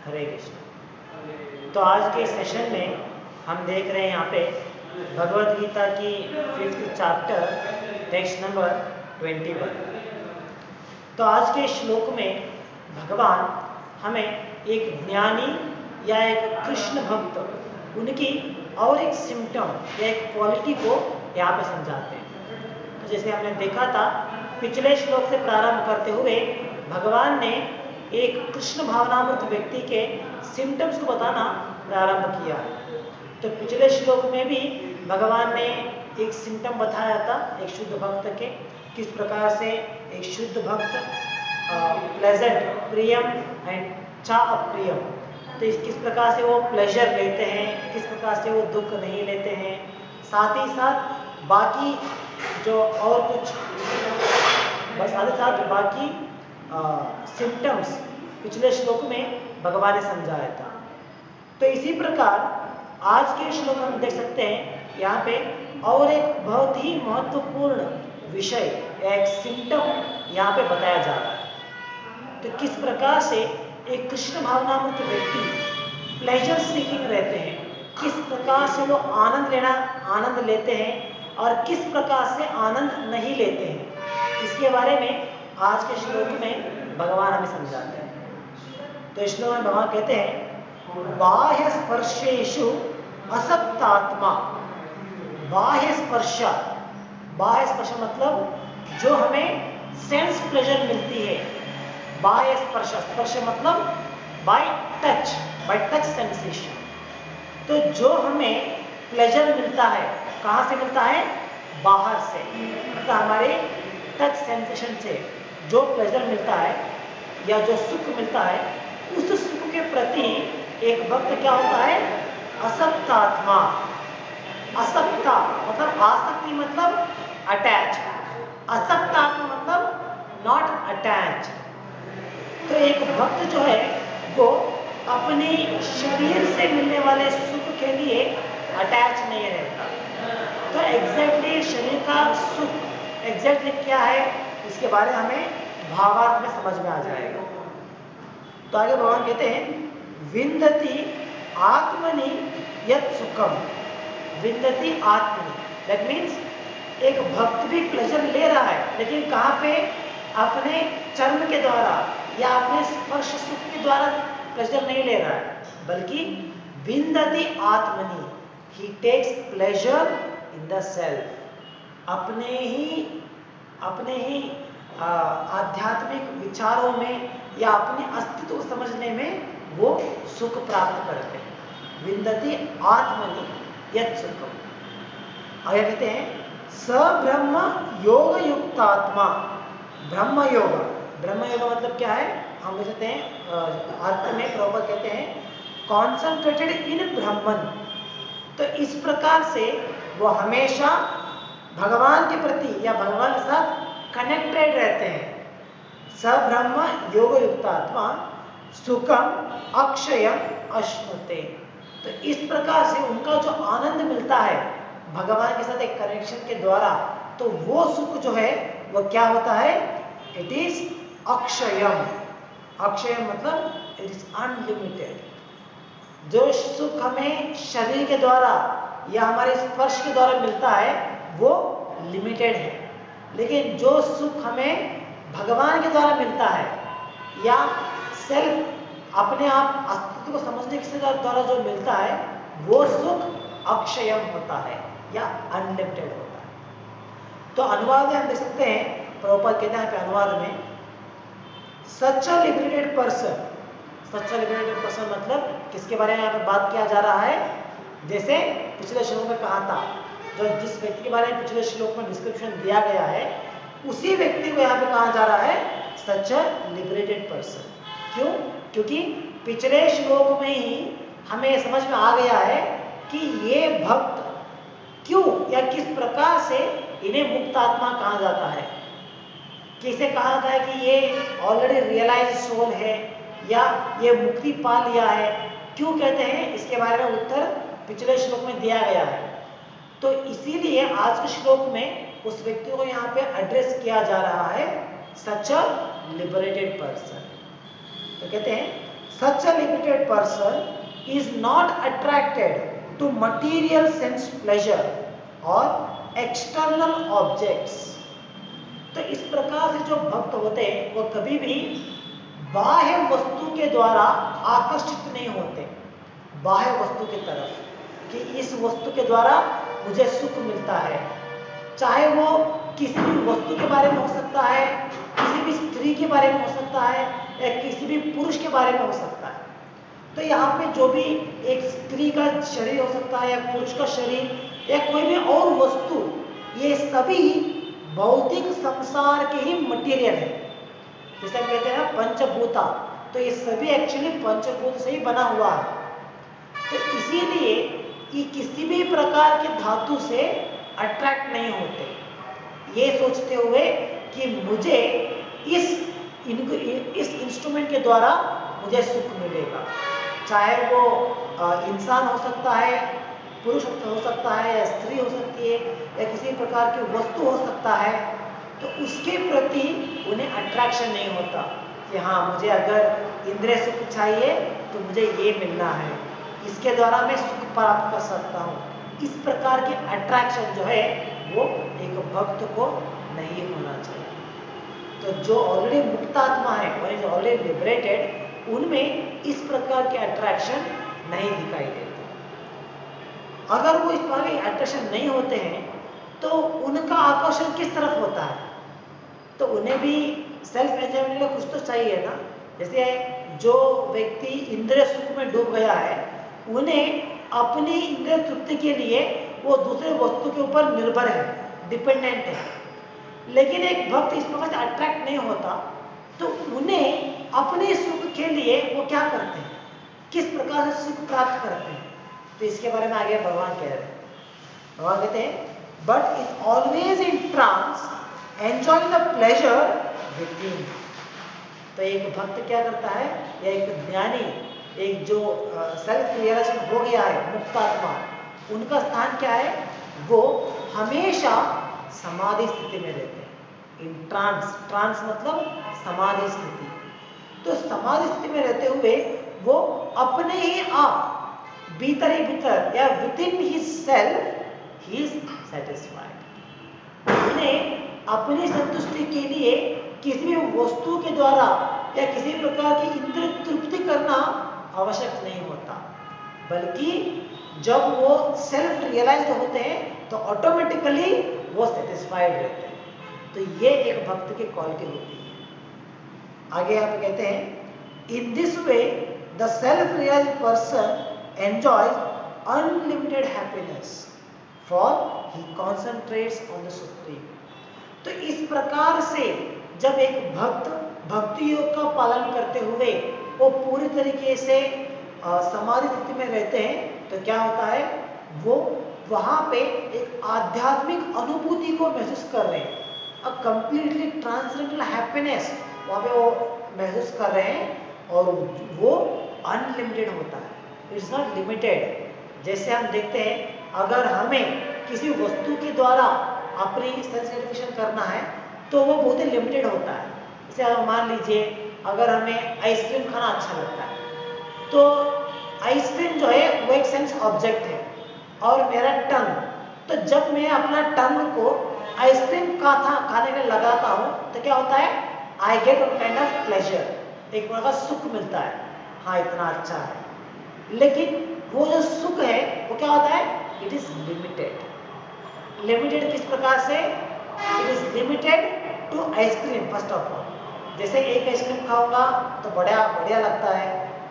हरे कृष्ण। तो आज के सेशन में हम देख रहे हैं यहाँ पे भगवद गीता की 5th चैप्टर टेक्स्ट नंबर 21। तो आज के श्लोक में भगवान हमें एक ज्ञानी या एक कृष्ण भक्त उनकी और एक सिम्टम या एक क्वालिटी को यहाँ पे समझाते हैं। तो जैसे हमने देखा था पिछले श्लोक से प्रारंभ करते हुए भगवान ने एक कृष्ण भावनामृत व्यक्ति के सिम्टम्स को बताना प्रारंभ किया। तो पिछले श्लोक में भी भगवान ने एक सिम्टम बताया था एक शुद्ध भक्त के, किस प्रकार से एक शुद्ध भक्त प्लेजेंट प्रियम एंड चा अप्रियम, तो किस प्रकार से वो प्लेजर लेते हैं, किस प्रकार से वो दुख नहीं लेते हैं। साथ ही साथ बाकी जो और कुछ साथ ही साथ बाकी सिम्टम्स पिछले श्लोक में भगवान ने समझाया था। तो इसी प्रकार आज के श्लोक में हम देख सकते हैं यहाँ पे और एक बहुत ही महत्वपूर्ण विषय एक सिम्टम यहाँ पे बताया जा रहा है। तो किस प्रकार से एक कृष्ण भावनामृत व्यक्ति प्लेजर सीकिंग रहते हैं, किस प्रकार से वो आनंद लेते हैं और किस प्रकार से आनंद नहीं लेते हैं, इसके बारे में आज के श्लोक में भगवान हमें समझाते हैं। तो इस श्लोक में भगवान कहते हैं बाह्य स्पर्शेषु असक्तात्मा। बाह्य स्पर्श मतलब जो हमें सेंस प्लेजर मिलती है। बाह्य स्पर्श मतलब बाय टच सेंसेशन। तो जो हमें प्लेजर मिलता है कहाँ से मिलता है? बाहर से, मतलब हमारे टच सेंसेशन से जो प्लेजर मिलता है या जो सुख मिलता है, उस सुख के प्रति एक भक्त क्या होता है? असक्तात्मा। असक्ता मतलब आसक्ति मतलब अटैच, असक्तात्मा मतलब नॉट अटैच। तो एक भक्त जो है वो अपने शरीर से मिलने वाले सुख के लिए अटैच नहीं रहता। तो एग्जैक्टली शरीर का सुख एग्जैक्टली क्या है इसके बारे में हमें भावार्थ में समझ में आ जाएगा। तो आगे भगवान कहते हैं विन्दति आत्मनि यत् सुखम। विन्दति आत्मनि दैट मीन्स एक भक्त भी प्लेजर ले रहा है, लेकिन कहाँ पे? अपने चर्म के द्वारा या अपने स्पर्श सुख के द्वारा प्लेजर नहीं ले रहा है, बल्कि विन्दति आत्मनि, he takes pleasure in the self. अपने ही आध्यात्मिक विचारों में या अपने अस्तित्व को समझने में वो सुख प्राप्त करते हैं। विन्दति आत्मनि यत् सुखम। आगे कहते हैं स ब्रह्म योग युक्तात्मा। ब्रह्म योग मतलब क्या है? हम कहते हैं अर्थ में प्रॉपर कहते हैं कॉन्सेंट्रेटेड इन ब्रह्मन। तो इस प्रकार से वो हमेशा भगवान के प्रति या भगवान के साथ कनेक्टेड रहते हैं। स ब्रह्म योग युक्तात्मा सुखम अक्षयम अश्नुते। तो इस प्रकार से उनका जो आनंद मिलता है भगवान के साथ एक कनेक्शन के द्वारा, तो वो सुख जो है वो क्या होता है? It is अक्षयम। अक्षयम मतलब इट इज अनलिमिटेड। जो सुख हमें शरीर के द्वारा या हमारे स्पर्श के द्वारा मिलता है वो लिमिटेड है, लेकिन जो सुख हमें भगवान के द्वारा मिलता है या सेल्फ अपने आप अस्तित्व को समझने के द्वारा जो मिलता है वो सुख अक्षयम होता है या अनलिमिटेड होता है। तो अनुवाद में हम देख सकते हैं प्रभुपाद कहते हैं अनुवाद में सच अ लिबरेटेड पर्सन। सच अ लिबरेटेड पर्सन मतलब किसके बारे में यहाँ पे बात किया जा रहा है? जैसे पिछले श्लोक में कहा था, जो जिस व्यक्ति के बारे में पिछले श्लोक में डिस्क्रिप्शन दिया गया है उसी व्यक्ति को यहाँ पे कहा जा रहा है सच अ लिबरेटेड पर्सन। क्यों? क्योंकि पिछले श्लोक में ही हमें समझ में आ गया है कि ये भक्त क्यों या किस प्रकार से इन्हें मुक्त आत्मा कहा जाता है। किसे कहा जाता है कि ये ऑलरेडी रियलाइज सोल है या ये मुक्ति पा लिया है। क्यों कहते हैं इसके बारे में उत्तर पिछले श्लोक में दिया गया है। तो इसीलिए आज के श्लोक में उस व्यक्ति को यहाँ पे एड्रेस किया जा रहा है सच अ लिबरेटेड पर्सन। तो कहते हैं such a limited person is not attracted to material sense pleasure or external objects. तो इस प्रकार से जो भक्त होते हैं वो कभी भी बाह्य वस्तु के द्वारा आकर्षित नहीं होते, बाह्य वस्तु की तरफ कि इस वस्तु के द्वारा मुझे सुख मिलता है, चाहे वो किसी भी वस्तु के बारे में हो सकता है, किसी भी स्त्री के बारे में हो सकता है, या किसी भी पुरुष के बारे में हो सकता है। तो यहाँ पे जो भी एक स्त्री का शरीर हो सकता है या पुरुष का शरीर या कोई भी और वस्तु, ये सभी भौतिक संसार के ही मटेरियल है। जैसे हम कहते हैं ना पंचभूता, तो ये सभी एक्चुअली पंचभूत से ही बना हुआ है। तो इसीलिए ये किसी भी प्रकार के धातु से अट्रैक्ट नहीं होते, ये सोचते हुए कि मुझे इस इंस्ट्रूमेंट के द्वारा मुझे सुख मिलेगा, चाहे वो इंसान हो सकता है, पुरुष हो सकता है, या स्त्री हो सकती है, या किसी प्रकार की वस्तु हो सकता है। तो उसके प्रति उन्हें अट्रैक्शन नहीं होता कि हाँ मुझे अगर इंद्रिय सुख चाहिए तो मुझे ये मिलना है, इसके द्वारा मैं सुख प्राप्त कर सकता हूँ। इस प्रकार के अट्रैक्शन जो है वो एक भक्त को नहीं होना चाहिए। तो जो ऑलरेडी मुक्त आत्मा है, वन इज ऑलरेडी लिबरेटेड, उनमें इस प्रकार के अट्रैक्शन नहीं दिखाई देते। अगर वो इस प्रकार के अट्रैक्शन नहीं होते हैं तो उनका आकर्षण किस तरफ होता है? तो उन्हें भी सेल्फ एंजॉयमेंट का कुछ तो चाहिए ना। जैसे जो व्यक्ति इंद्रिय सुख में डूब गया है, उन्हें अपनी इंद्रिय तृप्ति के लिए वो दूसरे वस्तु के ऊपर निर्भर है, डिपेंडेंट है। लेकिन एक भक्त इस प्रकार से अट्रैक्ट नहीं होता, तो उन्हें अपने सुख के लिए वो क्या करते हैं, किस प्रकार से सुख प्राप्त करते हैं? तो इसके बारे में आगे भगवान कह रहे हैं। भगवान कहते हैं but is always in trance enjoying the pleasure within. तो एक भक्त क्या करता है, या एक ज्ञानी, एक जो सेल्फ रियलाइजेशन हो गया है, मुक्त आत्मा, उनका स्थान क्या है? वो हमेशा समाधि स्थिति में रहते हैं। इन ट्रांस, ट्रांस मतलब समाधि स्थिति। तो समाधि स्थिति में रहते हुए वो अपने ही आप भीतर ही भीतर या with in his self he is satisfied. उन्हें अपनी संतुष्टि के लिए किसी भी वस्तु के द्वारा या किसी प्रकार की इंद्रिय तृप्ति करना आवश्यक नहीं होता, बल्कि जब वो सेल्फ रियलाइज्ड होते हैं तो ऑटोमेटिकली वो सेटिस्फाइड रहते हैं। तो ये एक भक्त की क्वालिटी होती है। आगे यहाँ पे कहते हैं in this way the self realised person enjoys unlimited happiness for he concentrates on the supreme। तो इस प्रकार से जब एक भक्त भक्ति योग का पालन करते हुए वो पूरी तरीके से समाधि स्थिति में रहते हैं, तो क्या होता है, वो वहां पे एक आध्यात्मिक अनुभूति को महसूस कर रहे हैं, अ कंप्लीटली ट्रांसेंडेंटल हैप्पीनेस वहां पे वो महसूस कर रहे हैं, और वो अनलिमिटेड होता है, इट्स नॉट लिमिटेड। जैसे हम देखते हैं अगर हमें किसी वस्तु के द्वारा अपनी सेल्फ सेटिस्फैक्शन करना है तो वो बहुत ही लिमिटेड होता है। जैसे आप मान लीजिए अगर हमें आइसक्रीम खाना अच्छा लगता है, तो आइसक्रीम जो है वो एक सेंस ऑब्जेक्ट है, और मेरा टंग, तो जब मैं अपना टंग को आइसक्रीम खाने में लगाता हूँ तो क्या होता है, I get a kind of pleasure, एक प्रकार का सुख मिलता है, हाँ इतना अच्छा है। लेकिन वो जो सुख है वो क्या होता है, इट इज लिमिटेड। लिमिटेड किस प्रकार से, it is limited to ice cream first of all. जैसे एक आइसक्रीम खाऊंगा तो बढ़िया लगता है,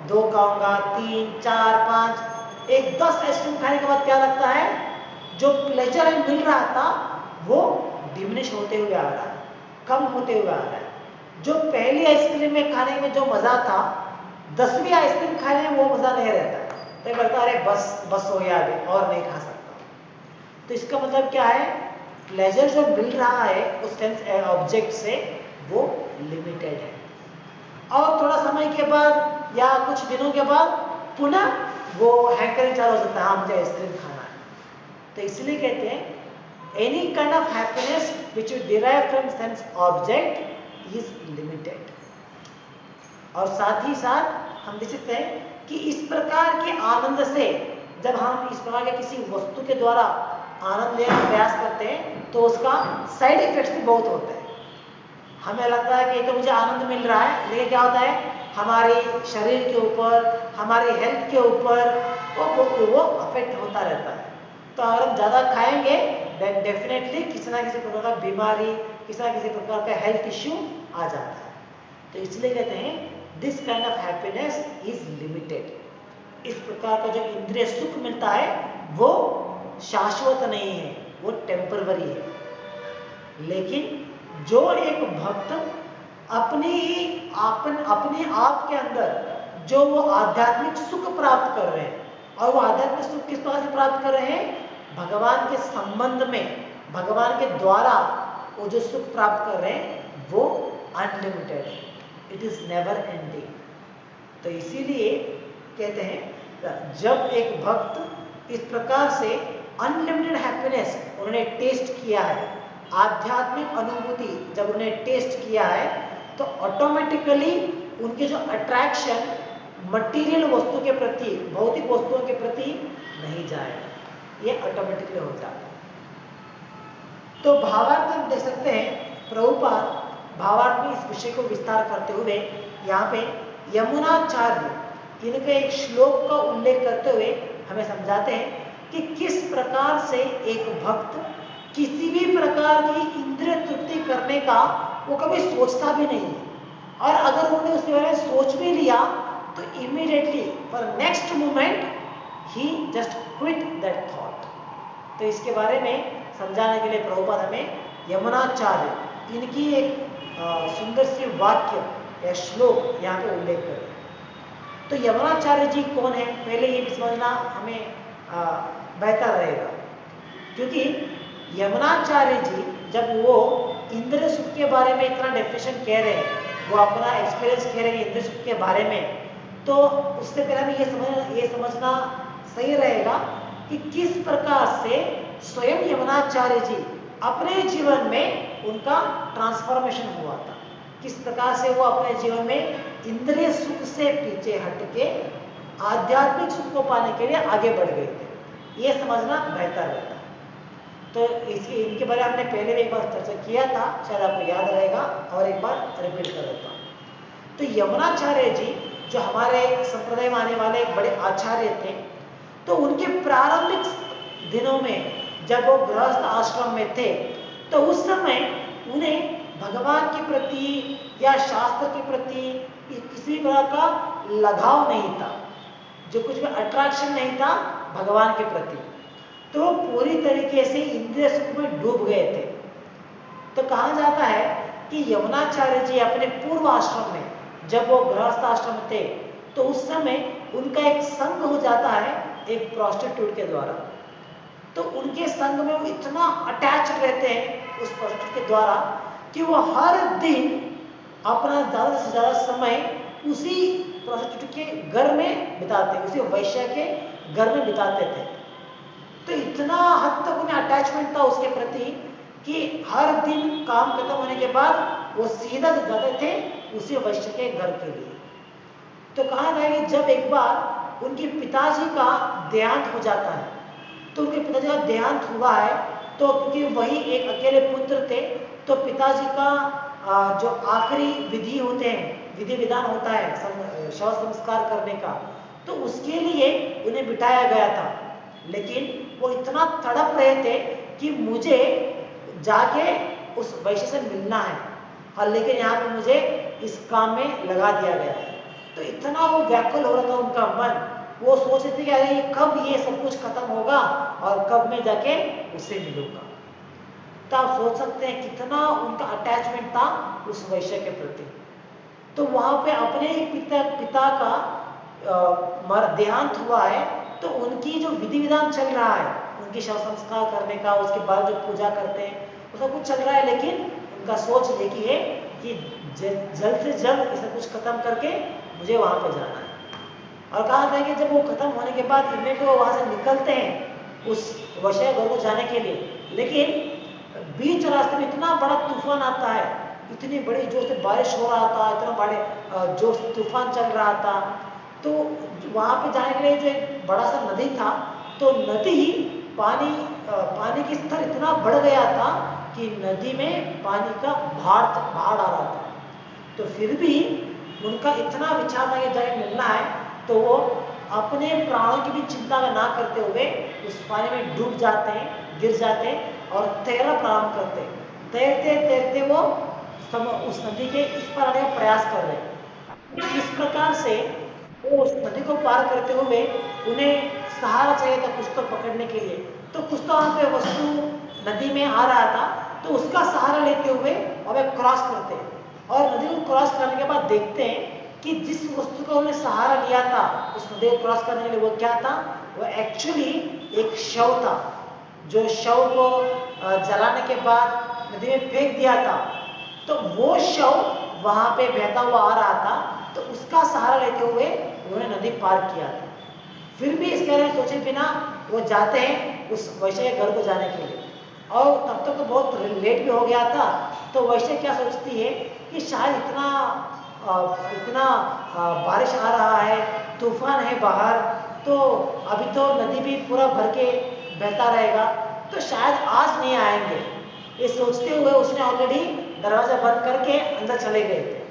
2 खाऊंगा, 3, 4, 5, एक 10 आइसक्रीम खाने के बाद क्या लगता है, जो प्लेजर मिल रहा था वो डिमिनिश होते हुए आ रहा है, कम होते हुए आ रहा है। जो पहली आइसक्रीम में खाने में जो मजा था, 10वीं आइसक्रीम खाने में वो मजा नहीं रहता, तो करता अरे बस हो गया, अभी और नहीं खा सकता। तो इसका मतलब क्या है, प्लेजर जो मिल रहा है उस सेंस ऑब्जेक्ट से वो लिमिटेड है, और थोड़ा समय के बाद या कुछ दिनों के बाद पुनः वो हैंकरिंग चालू हो सकता है, हाँ मुझे आइसक्रीम खाना है। तो इसलिए कहते हैं any kind of happiness which you derive from sense object is limited. और साथ ही साथ हम देख सकते हैं कि इस प्रकार के आनंद से जब हम इस प्रकार के किसी वस्तु के द्वारा आनंद लेने का प्रयास करते हैं तो उसका साइड इफेक्ट्स भी बहुत होते हैं। हमें लगता है कि तो मुझे आनंद मिल रहा है, लेकिन क्या होता है हमारे शरीर के ऊपर, हमारी हेल्थ के ऊपर वो अफेक्ट होता रहता है। तो अगर हम ज़्यादा खाएंगे देन डेफिनेटली किसी ना किसी प्रकार का बीमारी, किसी ना किसी प्रकार का हेल्थ इश्यू आ जाता है। तो इसलिए कहते हैं this kind of happiness is limited. इस प्रकार का जो इंद्रिय सुख मिलता है वो शाश्वत नहीं है, वो टेम्परवरी है। लेकिन जो एक भक्त अपने आप के अंदर जो वो आध्यात्मिक सुख प्राप्त कर रहे हैं, और वो आध्यात्मिक सुख किस प्रकार से प्राप्त कर रहे हैं, भगवान के संबंध में, भगवान के द्वारा वो जो सुख प्राप्त कर रहे हैं वो अनलिमिटेड है, इट इज नेवर एंडिंग। तो इसीलिए कहते हैं जब एक भक्त इस प्रकार से अनलिमिटेड हैप्पीनेस उन्होंने टेस्ट किया है, आध्यात्मिक अनुभूति जब उन्हें टेस्ट किया है, तो ऑटोमेटिकली उनके जो अट्रैक्शन मटेरियल वस्तु के प्रति, भौतिक वस्तुओं के प्रति नहीं जाएगा, ये ऑटोमेटिकली हो जाता है। तो भावार्थ हम देख सकते हैं, प्रभुपाद भावार्थ में इस विषय को विस्तार करते हुए यहाँ पे यमुनाचार्य इनके एक श्लोक का उल्लेख करते हुए हमें समझाते हैं कि किस प्रकार से एक भक्त किसी भी प्रकार की इंद्रिय तृप्ति करने का वो कभी सोचता भी नहीं है, और अगर उन्होंने उसके बारे में सोच भी लिया तो immediately for next moment he just quit that thought. तो इसके बारे में समझाने के लिए प्रभुपाद हमें यमुनाचार्य इनकी एक सुंदर सी वाक्य या श्लोक यहाँ पे उल्लेख करें। तो यमुनाचार्य जी कौन है, पहले ये भी समझना हमें बेहतर रहेगा, क्योंकि यमुनाचार्य जी जब वो इंद्रिय सुख के बारे में इतना डेफिनेशन कह रहे हैं, वो अपना एक्सपीरियंस कह रहे हैं इंद्रिय सुख के बारे में, तो उससे पहले हमें ये समझना सही रहेगा कि किस प्रकार से स्वयं यमुनाचार्य जी अपने जीवन में उनका ट्रांसफॉर्मेशन हुआ था, किस प्रकार से वो अपने जीवन में इंद्रिय सुख से पीछे हटके आध्यात्मिक सुख को पाने के लिए आगे बढ़ गए थे, ये समझना बेहतर रहता है। तो इनके बारे में हमने पहले भी एक बार चर्चा किया था, शायद आपको याद रहेगा, और एक बार रिपीट कर देता हूँ। तो यमुनाचार्य जी जो हमारे संप्रदाय में आने वाले एक बड़े आचार्य थे, तो उनके प्रारंभिक दिनों में जब वो गृहस्थ आश्रम में थे, तो उस समय उन्हें भगवान के प्रति या शास्त्र के प्रति किसी प्रकार का लगाव नहीं था, जो कुछ भी अट्रैक्शन नहीं था भगवान के प्रति, तो वो पूरी तरीके से इंद्रिय सुख में डूब गए थे। तो कहा जाता है कि यमुनाचार्य जी अपने पूर्व आश्रम में जब वो गृहस्थ आश्रम थे, तो उस समय उनका एक संग हो जाता है एक प्रोस्टिट्यूट के द्वारा। तो उनके संग में वो इतना अटैच रहते हैं उस प्रोस्टिट्यूट के द्वारा कि वो हर दिन अपना ज़्यादा से ज़्यादा समय उसी प्रोस्टिट्यूट के घर में बिताते, उसी वैश्य के घर में बिताते थे। तो इतना हद तक उन्हें अटैचमेंट था उसके प्रति कि हर दिन काम खत्म होने के बाद वो सीधा जाते थे उसी वैश्य के घर के लिए। तो कहा गया कि जब एक बार उनके पिताजी का देहांत हो जाता है, तो उनके पिताजी का देहांत हुआ है, तो क्योंकि वही एक अकेले पुत्र थे, तो पिताजी का जो आखिरी विधि होते हैं, विधि विधान होता है शव संस्कार करने का, तो उसके लिए उन्हें बिठाया गया था। लेकिन वो इतना तड़प रहे थे कि मुझे जाके उस वैश्य से मिलना है, और लेकिन यहाँ पे मुझे इस काम में लगा दिया गया है। तो इतना वो व्याकुल हो रहा था उनका मन, वो सोच रहे थे कि अरे कब ये सब कुछ खत्म होगा और कब मैं जाके उससे मिलूंगा। तो आप सोच सकते हैं कितना उनका अटैचमेंट था उस वैश्य के प्रति। तो वहां पे अपने ही पिता का देहांत हुआ है, तो उनकी जो विधि विधान चल रहा है, उनकी शव संस्कार करने का, उसके बाद जो पूजा करते हैं वो सब कुछ चल रहा है, लेकिन उनका सोच एक ही है कि जल्द से जल्द इसे कुछ खत्म करके मुझे वहां पे जाना है। और कहा था कि जब वो खत्म होने के बाद इमीडिएटली वो वहां से निकलते हैं उस वैश्य घर को जाने के लिए, लेकिन बीच रास्ते में इतना बड़ा तूफान आता है इतनी बड़ी जोर से बारिश हो रहा था, इतना बड़े जोर से तूफान चल रहा था। तो वहाँ पे जाने के लिए जो एक बड़ा सा नदी था, तो नदी पानी की स्तर इतना बढ़ गया था कि नदी में पानी का बाढ़ आ रहा था। तो फिर भी उनका इतना विचार था कि जाके मिलना है, तो वो अपने प्राणों की भी चिंता ना करते हुए उस पानी में डूब जाते हैं, गिर जाते हैं और तैरना प्रारंभ करते हैं। तैरते तैरते वो उस नदी के इस पार आने का प्रयास कर रहे हैं। इस प्रकार से वो उस नदी को पार करते हुए उन्हें सहारा चाहिए था कुछ तो पकड़ने के लिए। तो कुछ तो वहाँ पे वस्तु नदी में आ रहा था, तो उसका सहारा लेते हुए और वे क्रॉस करते हैं। और नदी को क्रॉस करने के बाद देखते हैं कि जिस वस्तु का उन्होंने सहारा लिया था उस नदी को क्रॉस करने के लिए, वो क्या था? वो एक्चुअली एक शव था, जो शव को जलाने के बाद नदी में फेंक दिया था। तो वो शव वहां पे बहता हुआ आ रहा था, तो उसका सहारा लेते हुए उन्होंने नदी पार किया था। फिर भी इसके बारे में सोचे बिना वो जाते हैं उस वैश्य के घर को जाने के लिए। और तब तक तो बहुत लेट भी हो गया था। तो वैश्य क्या सोचती है कि शायद इतना बारिश आ रहा है, तूफान है बाहर, तो अभी तो नदी भी पूरा भर के बहता रहेगा, तो शायद आज नहीं आएंगे। ये सोचते हुए उसने ऑलरेडी दरवाजा बंद करके अंदर चले गए थे।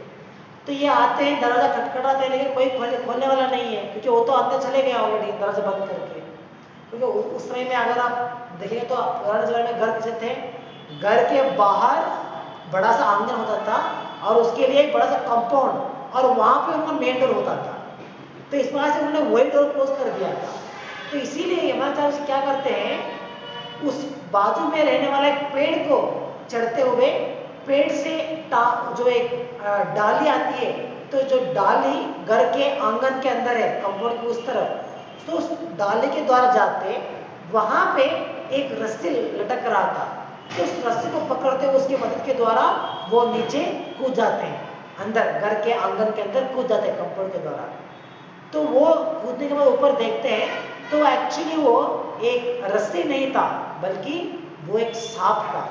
तो ये आते हैं, दरवाजा खटखटाते हैं, लेकिन कोई खोलने वाला नहीं है, क्योंकि वो तो अंदर चले गए ऑलरेडी दरवाजा बंद करके। क्योंकि उस समय में अगर आप देखेंगे तो पुराने जमाने में घर कैसे थे, घर के बाहर बड़ा सा आंगन होता था और उसके लिए एक बड़ा सा कंपाउंड, और वहां पे उनका मेन डोर होता था। तो इस वजह से उन्होंने वही डोर क्लोज कर दिया था। तो इसीलिए यमनाचार्य क्या करते हैं, उस बाजू में रहने वाले पेड़ को चढ़ते हुए, पेड़ से जो एक डाली आती है, तो जो डाली घर के आंगन के अंदर है कंपाउंड की उस तरफ, तो उस डाली के द्वारा जाते वहां पे एक रस्सी लटक रहा था, तो उस रस्सी को पकड़ते हुए उसकी मदद के द्वारा वो नीचे कूद जाते हैं, अंदर घर के आंगन के अंदर कूद जाते हैं कंपाउंड के द्वारा। तो वो कूदने के बाद ऊपर देखते हैं, तो एक्चुअली वो एक रस्सी नहीं था, बल्कि वो एक सांप था।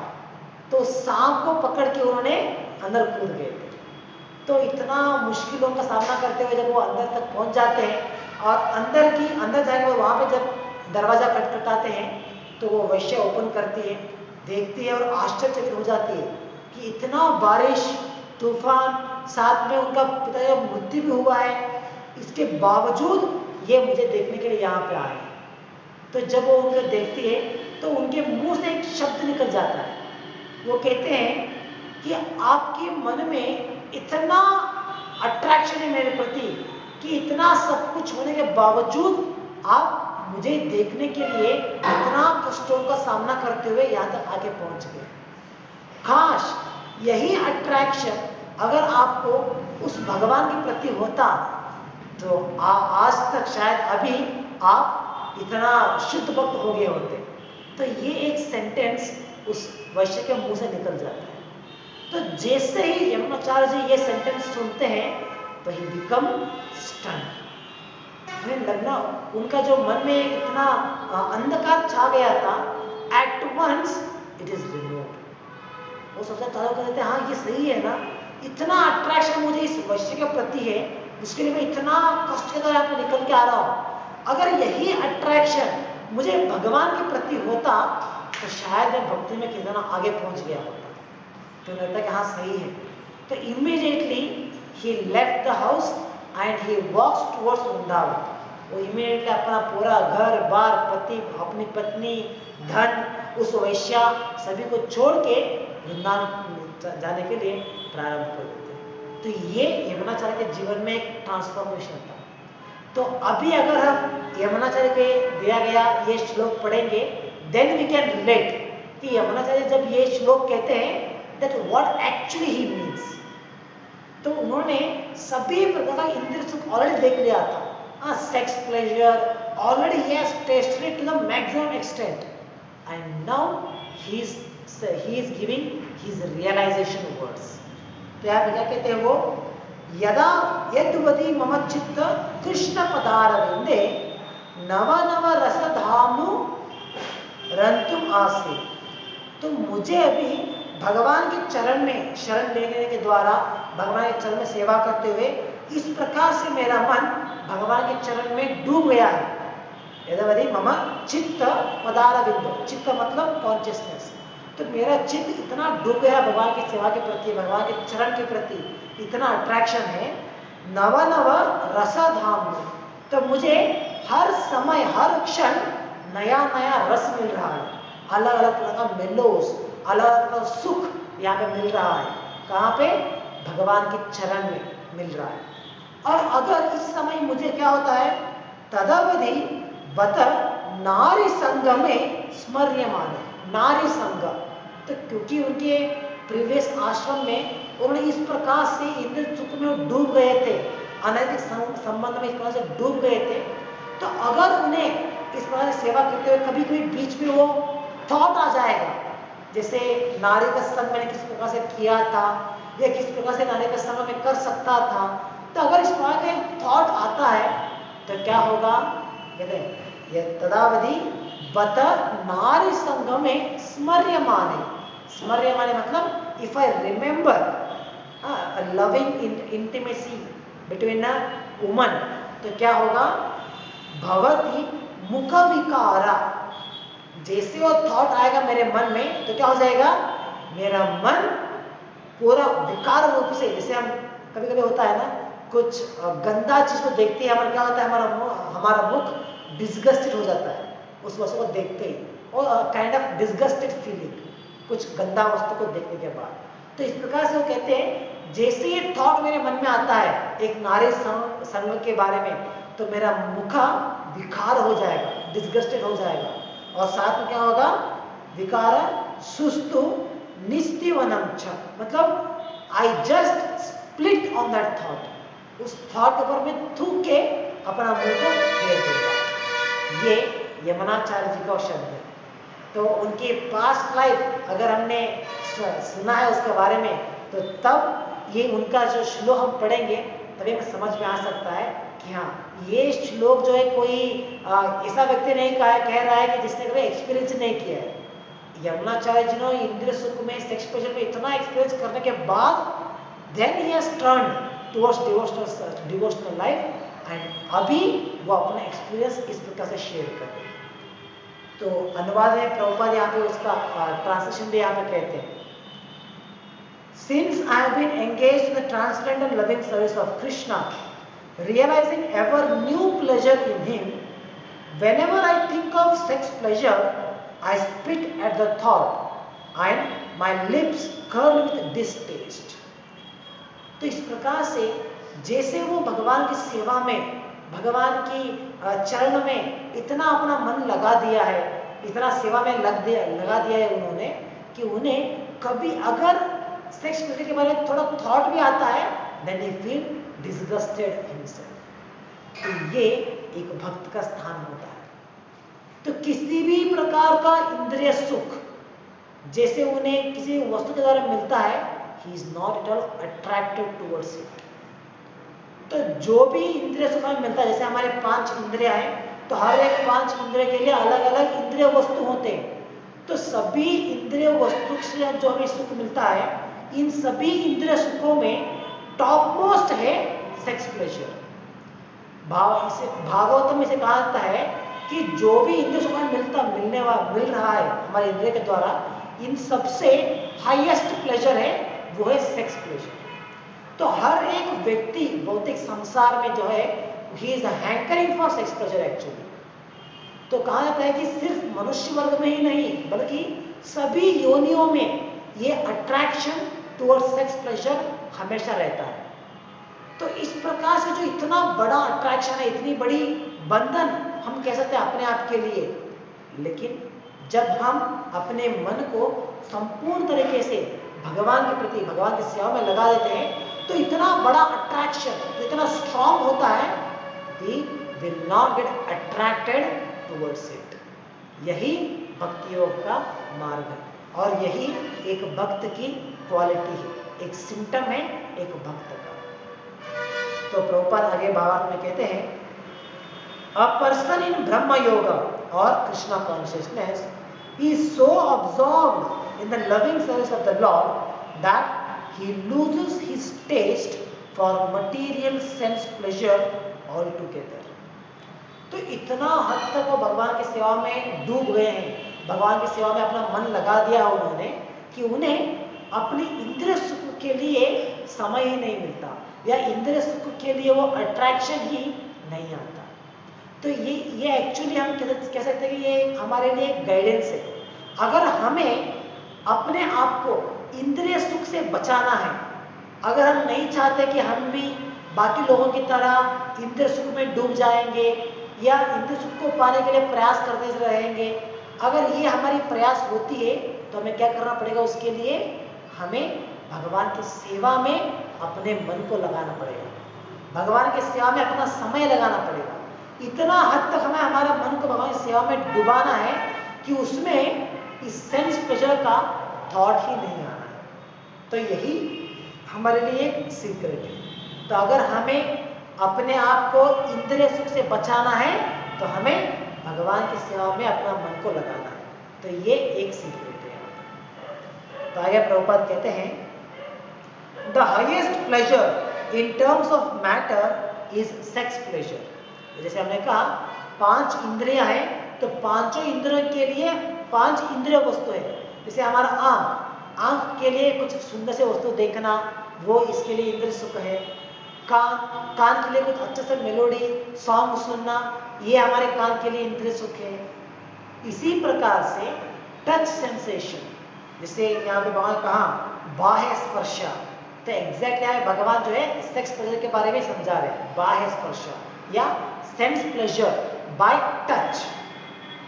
तो सांप को पकड़ के उन्होंने अंदर कूद गए थे। तो इतना मुश्किलों का सामना करते हुए जब वो अंदर तक पहुंच जाते हैं, और अंदर जाने के बाद वहां पे जब दरवाजा खटखटाते हैं, तो वो वैश्य ओपन करती है, देखती है और आश्चर्यचकित हो जाती है कि इतना बारिश, तूफान, साथ में उनका पिता का मृत्यु भी हुआ है, इसके बावजूद ये मुझे देखने के लिए यहाँ पे आए। तो जब वो उनको देखती है, तो उनके मुंह से एक शब्द निकल जाता है। वो कहते हैं कि आपके मन में इतना अट्रैक्शन है मेरे प्रति, कि इतना सब कुछ होने के बावजूद आप मुझे देखने के लिए इतना कष्टों का सामना करते हुए यहाँ तक आके पहुंच गए। काश यही अट्रैक्शन अगर आपको उस भगवान के प्रति होता, तो आज तक शायद अभी आप इतना शुद्ध भक्त हो गए होते। तो ये एक सेंटेंस उस वैश्य के मुंह से निकल जाता है। तो जैसे ही यमुनाचार्य जी ये सेंटेंस सुनते हैं, तो ही बिकम स्टन। लगना उनका जो मन में इतना अंधकार छा गया था, at once it is removed. वो सोचना चालू कर देते हैं, हाँ ये सही है ना, इतना अट्रैक्शन मुझे इस वैश्य के प्रति है, उसके लिए मैं इतना कष्ट के द्वारा आपको निकल के आ रहा हूँ। अगर यही अट्रैक्शन मुझे भगवान के प्रति होता, तो शायद मैं भक्ति में कितना आगे पहुंच गया होता। तो लगता है कि हाँ सही है। तो immediately he left the house and he walks towards Vrindavan. वो इमीडिएटली अपना पूरा घर बार, पति, अपनी पत्नी, धन, उस वैश्या सभी को छोड़ के वृंदावन जाने के लिए प्रारंभ कर देते। तो ये यमुनाचार्य के जीवन में एक ट्रांसफॉर्मेशन था। तो अभी अगर हम यमुनाचार्य के दिया गया ये श्लोक पढ़ेंगे, देन वी कैन रिलेट कि यमुनाचार्य जब ये श्लोक कहते हैं that what actually he means। तो उन्होंने सभी प्रकार का इंद्रिय सुख ऑलरेडी देख लिया था, sex pleasure already he has tasted it to the maximum extent, and now he is giving his realization words। तो यहाँ पे क्या कहते हैं वो, यदा यद्वदी मम चित्त कृष्ण पदारविंदे नव नव रसधामु रंतुम आसे। तो मुझे अभी भगवान के चरण में शरण लेने के द्वारा भगवान के चरण में सेवा करते हुए इस प्रकार से मेरा मन भगवान के चरण में डूब गया है। यदि मम चित्त पदारविंदो, चित्त मतलब कॉन्शियसनेस, तो मेरा चित्त इतना डूब गया भगवान की सेवा के प्रति, भगवान के चरण के प्रति इतना अट्रैक्शन है। नव नव रसधाम, तो मुझे हर समय हर क्षण नया नया रस मिल रहा है, अलग अलग तरह का मेलोस, अलग अलग तरह का सुख यहाँ पे मिल रहा है। कहाँ पे? भगवान के चरण में मिल रहा है। और अगर इस समय मुझे क्या होता है, तदवधि बत नारी संग में स्मर्यमान, नारी संग, तो क्योंकि उनके प्रीवियस आश्रम में उन्होंने इस प्रकार से इंद्रिय सुख में डूब गए थे, अनैतिक संबंध में इस प्रकार से डूब गए थे, तो अगर उन्हें इस प्रकार से सेवा करते हुए कभी कभी बीच में वो थॉट आ जाएगा, जैसे नारी का संग मैंने किस प्रकार से किया था या किस प्रकार से नारी का संग में कर सकता था, तो अगर इस प्रकार का थॉट आता है तो क्या होगा, कहते हैं ये तदावधि बत नारी संग में स्मर्यमाने, स्मर्यमाने मतलब if I remember loving intimacy between a woman, तो क्या होगा, भवती मुख विकारा, जैसे वो थॉट आएगा मेरे मन में तो क्या हो जाएगा, मेरा मन पूरा विकार रूप से, जैसे हम कभी कभी होता है ना, कुछ गंदा चीज को देखते ही हमारा क्या होता है, हमारा मुख डिस्गस्टेड हो जाता है उस वस्तु को देखते ही, और काइंड ऑफ डिस्गस्टेड फीलिंग, कुछ गंदा वस्तु को देखने के बाद। तो इस प्रकार से वो कहते हैं जैसे ये थॉट मेरे मन में आता है एक नारी संग के बारे में, तो मेरा मुख विकार हो जाएगा, डिस्गस्टेड हो जाएगा, और साथ में क्या होगा, विकार सुस्तु निस्तिवनम छ, मतलब I just split on that thought, उस थॉट के ऊपर में थूक के अपना मुंह को फेर देगा। ये यमुनाचार्य जी का शब्द है। तो उनकी पास्ट लाइफ अगर हमने सुना है उसके बारे में, तो तब ये उनका जो श्लोक हम पढ़ेंगे तभी हमें समझ में आ सकता है कि हाँ, ये श्लोक जो है कोई ऐसा व्यक्ति नहीं कह रहा है कि जिसने कभी एक्सपीरियंस नहीं किया है। यमुनाचार्य जी ने इंद्रिय सुख में, सेक्स प्लेजर में इतना एक्सपीरियंस करने के बाद then he has turned towards devotional life, and अभी वो अपना एक्सपीरियंस इस प्रकार से शेयर कर रहे हैं। तो अनुवाद में प्रभुपाद यहाँ पे उसका ट्रांसलेशन भी यहाँ पे कहते हैं, Since I have been engaged in the transcendental loving service of Krishna, realizing ever new pleasure in him, whenever I think of sex pleasure, I spit at the thought and my lips curl with distaste. तो इस प्रकार से जैसे वो भगवान की सेवा में, भगवान की चरण में इतना अपना मन लगा दिया है, इतना सेवा में लगा दिया है उन्होंने, कि उन्हें कभी अगर सेक्स प्लेजर के बारे में थोड़ा थॉट भी आता है, then he feel disgusted himself. तो ये एक भक्त का स्थान होता है। तो किसी भी प्रकार का इंद्रिय सुख जैसे उन्हें किसी वस्तु के द्वारा मिलता है, he is not at all attracted towards it. तो जो भी इंद्रिय सुख हमें मिलता है, जैसे हमारे 5 इंद्रिय हैं, तो हर एक 5 इंद्रिय के लिए अलग अलग इंद्रिय वस्तु होते हैं। तो सभी इंद्रिय वस्तु से जो हमें सुख मिलता है, इन सभी इंद्रिय सुखों में टॉप मोस्ट है सेक्स प्लेजर। भागवतम में से कहा जाता है कि जो भी इंद्रिय सुख मिल रहा है हमारे इंद्रिय के द्वारा, इन सबसे हाईएस्ट प्लेजर है वो है सेक्स प्लेजर। तो हर एक व्यक्ति भौतिक संसार में जो है, he is hankering for sex pleasure actually. तो कहा जाता है कि सिर्फ मनुष्य वर्ग में ही नहीं, बल्कि सभी योनियों में ये अट्रैक्शन टुवर्ड्स सेक्स प्लेजर हमेशा रहता है। तो इस प्रकार से जो इतना बड़ा अट्रैक्शन है, इतनी बड़ी बंधन हम कह सकते हैं अपने आप के लिए, लेकिन जब हम अपने मन को संपूर्ण तरीके से भगवान के प्रति, भगवान की सेवा में लगा देते हैं, तो इतना बड़ा अट्रैक्शन इतना स्ट्रांग होता है, we will not get attracted towards it. यही भक्ति योग का मार्ग है, और यही एक भक्त की क्वालिटी है, एक सिम्टम है एक भक्त का। तो प्रभुपाद आगे भावार्थ में कहते हैं, अ पर्सन इन ब्रह्म योग और Krishna consciousness is so absorbed in the loving service of the Lord that he loses his taste for material sense pleasure altogether. तो इतना हद तक वो भगवान की सेवा में डूब गए हैं, भगवान की सेवा में अपना मन लगा दिया उन्होंने कि उन्हें अपनी इंद्रिय सुख के लिए समय ही नहीं मिलता या इंद्रिय सुख के लिए वो अट्रैक्शन ही नहीं आता। तो ये एक्चुअली हम कह सकते हैं कि ये हमारे लिए एक गाइडेंस है। अगर हमें अपने आप को इंद्रिय सुख से बचाना है, अगर हम नहीं चाहते कि हम भी बाकी लोगों की तरह इंद्रिय सुख में डूब जाएंगे या इंद्रिय सुख को पाने के लिए प्रयास करते रहेंगे, अगर ये हमारी प्रयास होती है तो हमें क्या करना पड़ेगा? उसके लिए हमें भगवान की सेवा में अपने मन को लगाना पड़ेगा, भगवान की सेवा में अपना समय लगाना पड़ेगा। इतना हद तक हमें हमारा मन को भगवान की सेवा में डुबाना है कि उसमें इस सेंस प्लेजर का थॉट ही नहीं आना है। तो यही हमारे लिए एक सीक्रेट है। तो अगर हमें अपने आप को इंद्रिय सुख से बचाना है तो हमें भगवान की सेवा में अपना मन को लगाना है। तो ये एक सीक्रेट है। तो आगे प्रभुपाद कहते हैं, the highest pleasure in terms of matter is sex pleasure. जैसे हमने कहा 5 इंद्रियां हैं, तो पांचों इंद्रियों के लिए 5 इंद्रिय वस्तु है। जैसे हमारा आंख के लिए कुछ सुंदर से वस्तु देखना, वो इसके लिए इंद्रिय सुख है। कान के लिए कुछ अच्छे से मेलोडी सॉन्ग सुनना, ये हमारे कान के लिए इंद्रिय सुख है। इसी प्रकार से टच सेंसेशन, जैसे यहाँ पे भगवान कहा बाह्य स्पर्श, तो एग्जैक्ट यहाँ भगवान जो है सेक्स प्लेजर के बारे में समझा रहे हैं, बाह्य स्पर्श या सेंस प्लेजर बाय टच।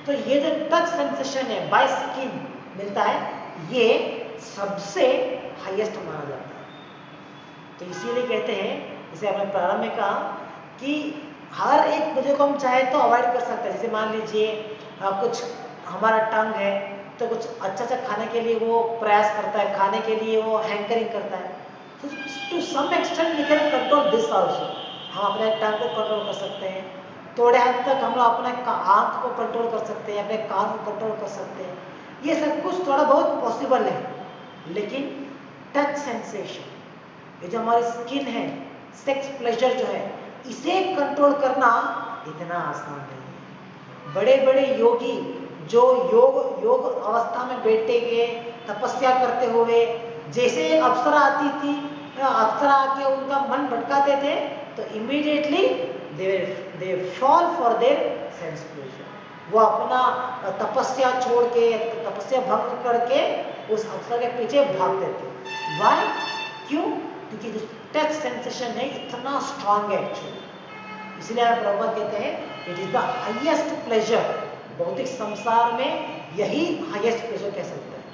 तो ये जो टच सेंसेशन है बाय स्किन मिलता है, ये सबसे हाईएस्ट माना जाता है। तो इसीलिए कहते हैं, जैसे हमने प्रारंभ में कहा कि हर एक प्लेजर को हम चाहे तो अवॉइड कर सकते हैं। जैसे मान लीजिए कुछ हमारा टंग है तो कुछ अच्छा खाने के लिए वो प्रयास करता है, खाने के लिए वो हैंकरिंग करता है। तो to some extent we can control this also. हम अपने टंग को कंट्रोल कर सकते हैं, थोड़े हद तक हम लोग अपने आंख को कंट्रोल कर सकते हैं, अपने कान को कंट्रोल कर सकते हैं। ये सब कुछ थोड़ा बहुत पॉसिबल है, लेकिन टच सेंसेशन, ये जो हमारी स्किन है, सेक्स प्लेजर जो है, इसे कंट्रोल करना इतना आसान नहीं है। बड़े बड़े योगी जो योग अवस्था में बैठे गए तपस्या करते हुए, जैसे अप्सरा आती थी, अप्सरा आके उनका मन भटकाते थे, तो immediately they fall for their sense pleasure. वो अपना तपस्या छोड़ के, तपस्या भंग करके उस अप्सरा के पीछे भागते थे। व्हाई? क्यों? क्योंकि जो टच सेंसेशन है इतना स्ट्रांग है एक्चुअली। इसलिए प्रभुपाद कहते हैं it is the highest pleasure. भौतिक संसार में यही हाईएस्ट प्लेजर कह सकते हैं।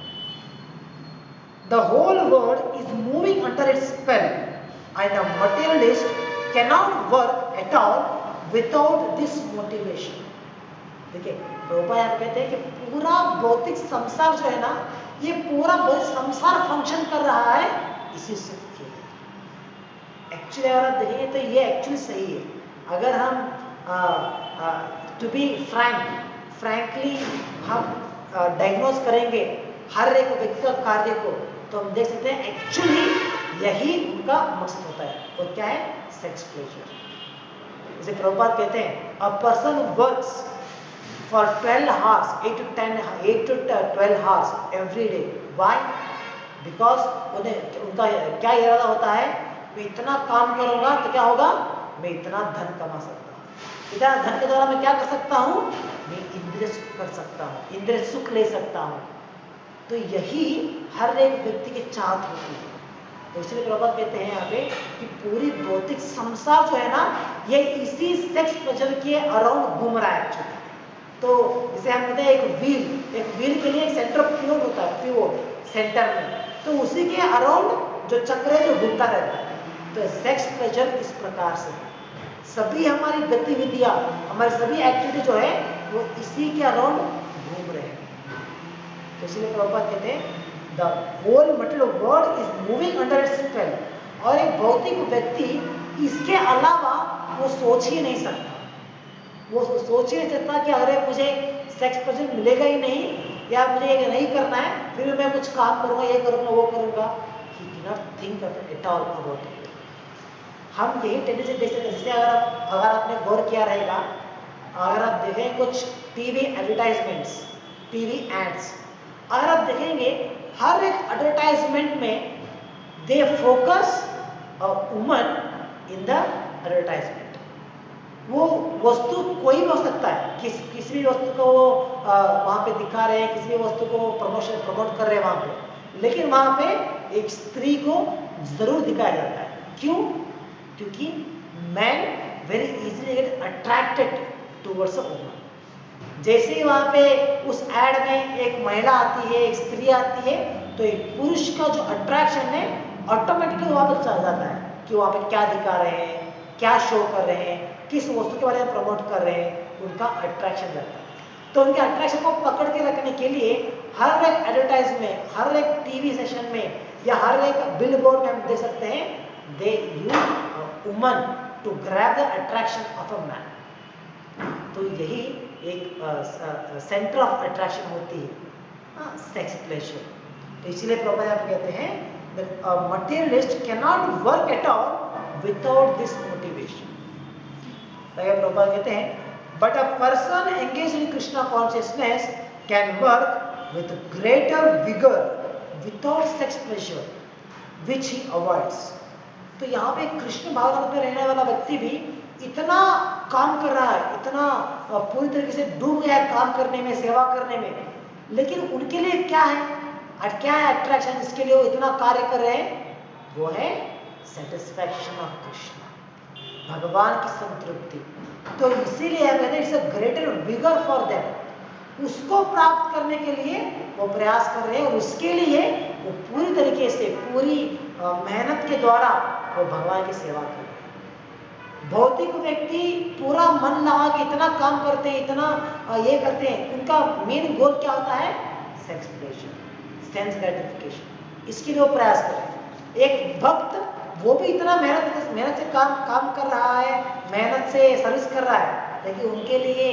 The whole world is moving under its spell and the materialist cannot work at all without this motivation. देखिए प्रभुपाद यहाँ कहते हैं कि पूरा भौतिक संसार जो है ना, ये पूरा संसार फंक्शन कर रहा है इसी सुख के लिए। एक्चुअली अगर आप देखेंगे तो ये एक्चुअली सही है। अगर हम टू बी फ्रैंकली हम डायग्नोज करेंगे हर एक व्यक्ति का कार्य को, तो हम देख सकते हैं एक्चुअली यही उनका मकसद होता है। और क्या है? Sex pleasure. जैसे प्रभुपाद कहते हैं a person works for 12 hours, 8 to 12 hours every day. Why? Because उनका क्या इरादा होता है, मैं इतना काम करूंगा तो क्या होगा, मैं इतना धन कमा सकता हूँ, इतना धन के द्वारा मैं क्या कर सकता हूँ, मैं इंद्रिय सुख कर सकता हूँ, इंद्रिय सुख ले सकता हूँ। तो यही हर एक व्यक्ति की चाहत होती है। तो इसलिए प्रभुपाद कहते हैं यहाँ पे कि पूरी भौतिक संसार जो है ना, ये इसी सेक्स प्लेजर के अराउंड घूम रहा है एक्चुअली। तो जैसे हम कहते हैं एक व्हील के लिए एक सेंटर पिवोट होता है, पिवोट सेंटर में, तो उसी के अराउंड जो चक्र है जो घूमता रहता है। तो सेक्स प्लेजर इस प्रकार से सभी हमारी गतिविधियां, हमारी सभी एक्टिविटी जो है वो इसी के अराउंड घूम रहे हैं। तो इसलिए प्रभुपाद कहते हैं the whole material world is moving under its spell. और एक भौतिक व्यक्ति इसके अलावा वो सोच ही नहीं सकता, वो सोच ही नहीं सकता कि अरे मुझे सेक्स प्लेजर मिलेगा ही नहीं या मुझे ये नहीं करना है, फिर भी मैं कुछ काम करूंगा, ये करूंगा, वो करूंगा। He cannot think at all about it. हम यही टेंडेंसी देख सकते हैं। जैसे अगर आपने गौर किया रहेगा, अगर आप देखें कुछ टीवी एडवर्टाइजमेंट्स, टीवी एड्स, अगर आप देखेंगे हर एक एडवर्टाइजमेंट में they focus a woman in the advertisement. वो वस्तु कोई भी हो सकता है, किसी भी वस्तु को वो वहाँ पे दिखा रहे हैं, किसी भी वस्तु को प्रमोट कर रहे हैं वहाँ पे, लेकिन वहाँ पे एक स्त्री को जरूर दिखाया जाता है। क्यों? क्योंकि man very easily get attracted towards a woman. जैसे ही वहाँ पे उस एड में एक महिला आती है, एक स्त्री आती है, तो एक पुरुष का जो अट्रैक्शन है ऑटोमेटिकली वहाँ पर चला जाता है कि वहाँ पे क्या दिखा रहे हैं, क्या शो कर रहे हैं, किस वस्तु के बारे में प्रमोट कर रहे हैं, उनका अट्रैक्शन रहता है। तो उनके अट्रैक्शन को पकड़ के रखने के लिए हर एक एडवर्टाइज में, हर एक टीवी सेशन में या हर एक बिलबोर्ड में हम देख सकते हैं, they use a woman to grab the attraction of a man. तो यही एक सेंटर ऑफ अट्रैक्शन होती है, सेक्स प्लेजर। तो इसीलिए प्रभुपाद आप कहते हैं that a materialist cannot work at all without this motivation। Prabhupada कहते हैं but a person engaged in Krishna consciousness can work with greater vigor without sex pleasure which he avoids। तो यहाँ पे कृष्ण भावना में रहने वाला व्यक्ति भी इतना काम कर रहा है, इतना पूरी तरीके से डूब गया है काम करने में, सेवा करने में, लेकिन उनके लिए क्या है और क्या है अट्रैक्शन, इसके लिए वो इतना कार्य कर रहे हैं, वो है सेटिस्फैक्शन ऑफ कृष्ण, भगवान की संतृप्ति। तो इसीलिए कहते हैं it's a greater vigour for them. उसको प्राप्त करने के लिए वो प्रयास कर रहे हैं और उसके लिए वो पूरी तरीके से, पूरी मेहनत के द्वारा वो भगवान की सेवा कर रहे हैं। भौतिक व्यक्ति पूरा मन लगा के इतना काम करते हैं, इतना ये करते हैं, उनका मेन गोल क्या होता है? सेक्स प्लेजर, सेंस ग्रेटिफिकेशन, इसके लिए वो प्रयास कर रहे हैं। एक भक्त वो भी इतना मेहनत से काम कर रहा है, मेहनत से सर्विस कर रहा है, लेकिन उनके लिए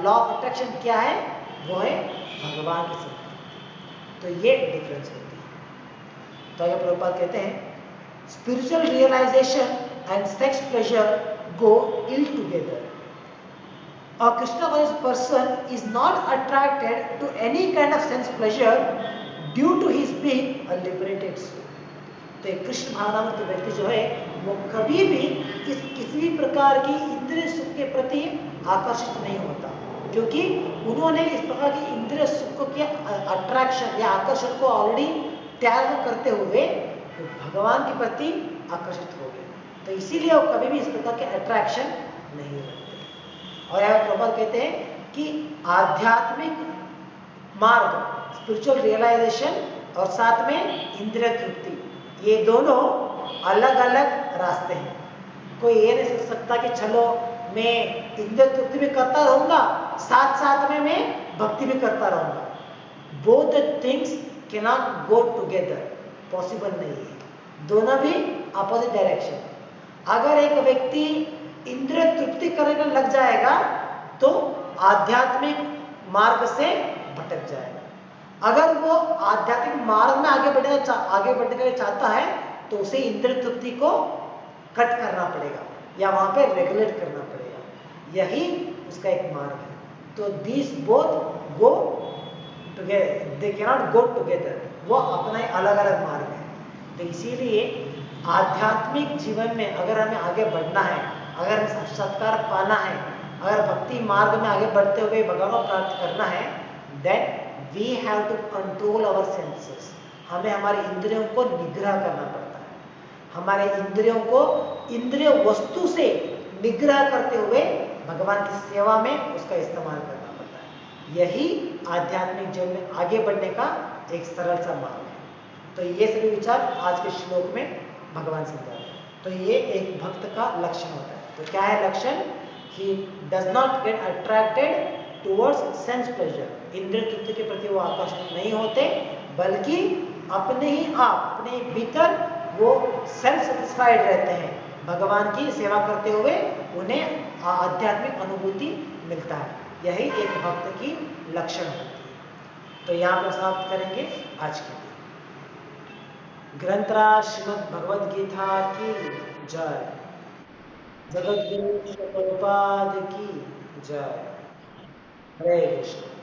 लॉ ऑफ अट्रैक्शन क्या है? वो है भगवान की संतुष्टि। तो ये डिफरेंस होती है। तो आगे प्रभुपाद कहते हैं spiritual realisation and sex pleasure go ill together. A Krishna conscious person is not attracted to any kind of sense pleasure due to his being a liberated soul। तो एक कृष्ण भावनामृत व्यक्ति जो है वो कभी भी किसी भी प्रकार की इंद्रिय सुख के प्रति आकर्षित नहीं होता, क्योंकि उन्होंने इस प्रकार की इंद्रिय सुख के अट्रैक्शन या आकर्षण को ऑलरेडी त्याग करते हुए भगवान के प्रति आकर्षित हो गए। तो इसीलिए वो कभी भी इस प्रकार के अट्रैक्शन नहीं रखते। और यहाँ प्रभुपाद कहते हैं कि आध्यात्मिक मार्ग, स्पिरिचुअल रियलाइजेशन और साथ में इंद्रिय तृप्ति, ये दोनों अलग अलग रास्ते हैं। कोई ये नहीं सोच सकता कि चलो मैं इंद्रिय तृप्ति भी करता रहूंगा, साथ साथ में मैं भक्ति भी करता रहूंगा। Both the things can not go together, possible नहीं है, दोनों भी अपोजिट डायरेक्शन। अगर एक व्यक्ति इंद्रिय तृप्ति करने में लग जाएगा तो आध्यात्मिक मार्ग से भटक जाएगा। अगर वो आध्यात्मिक मार्ग में आगे बढ़ने के लिए चाहता है तो उसे इंद्रिय तृप्ति को कट करना पड़ेगा या वहां पे रेगुलेट करना पड़ेगा। यही उसका एक मार्ग है। तो these both go together, they can not go together, वो अपना अलग अलग मार्ग है। तो इसीलिए आध्यात्मिक जीवन में अगर हमें आगे बढ़ना है, अगर हमें साक्षात्कार पाना है, अगर भक्ति मार्ग में आगे बढ़ते हुए भगवान को प्राप्त करना है, then we have to control our senses. हमें हमारे इंद्रियों को निग्रह करना पड़ता है। हमारे इंद्रियों को इंद्रिय वस्तु से निग्रह करते हुए भगवान की सेवा में उसका इस्तेमाल करना पड़ता है। यही आध्यात्मिक जीवन में आगे बढ़ने का एक सरल सा मार्ग है। तो ये सभी विचार आज के श्लोक में भगवान समझा रहे हैं। तो ये एक भक्त का लक्षण होता है। तो क्या है लक्षण? He does not get attracted towards sense pleasure, इंद्रिय तृप्ति के प्रति वो आकर्षित नहीं होते, बल्कि अपने ही आप, अपने भीतर वो सेल्फ सेटिस्फाइड रहते हैं। भगवान की सेवा करते हुए उन्हें आध्यात्मिक अनुभूति मिलता है। यही एक भक्त की लक्षण होती है। तो यहाँ पर समाप्त करेंगे आज के लिए। ग्रंथराज श्रीमद् भगवद गीता की जय। जगत गुरु श्री प्रभुपाद की जय। हरे कृष्ण।